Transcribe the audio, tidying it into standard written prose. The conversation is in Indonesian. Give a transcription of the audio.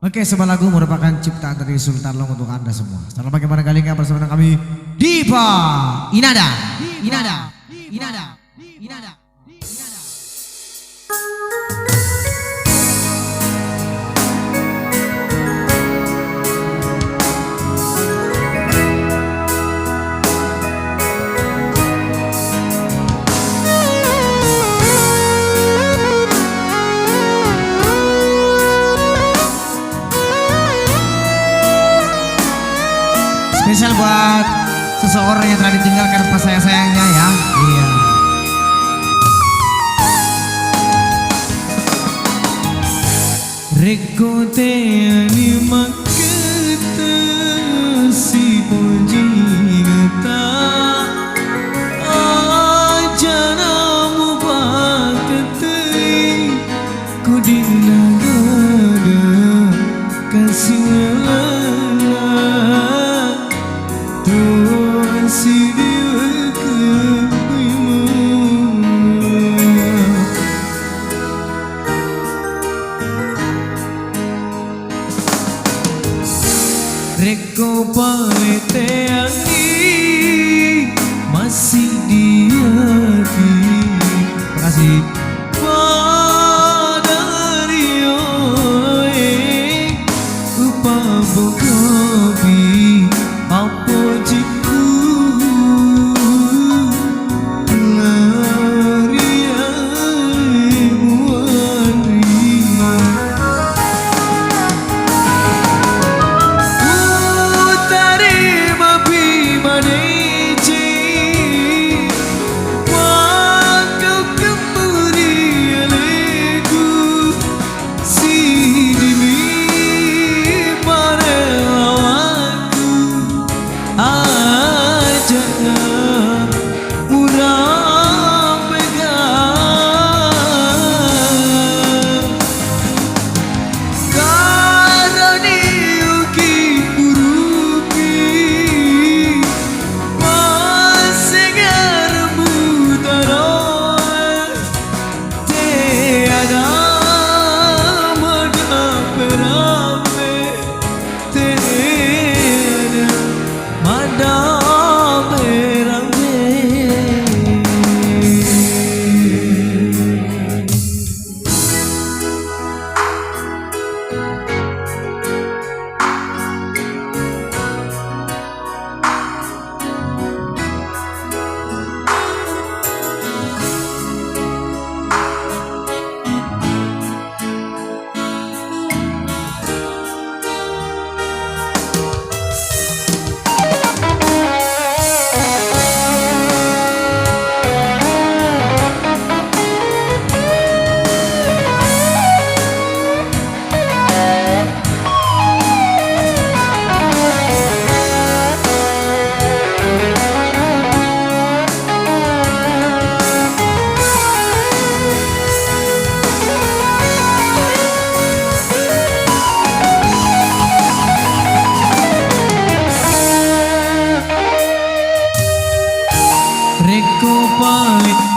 Oke, sebuah lagu merupakan ciptaan dari Sultan Long untuk Anda semua. Selamat bagaimana kalian bersama dengan kami Diva Inada. Inada. Inada. Inada. Inada. Spesial buat seseorang yang telah ditinggalkan pas sayangnya ya. Iya. Reko te anima kita si pojingata ajana mu bakatei kudina gada kasih Reko palete angin masih di hati. Terima kasih. Pada Rio upa bogobi apa jiku Reko paling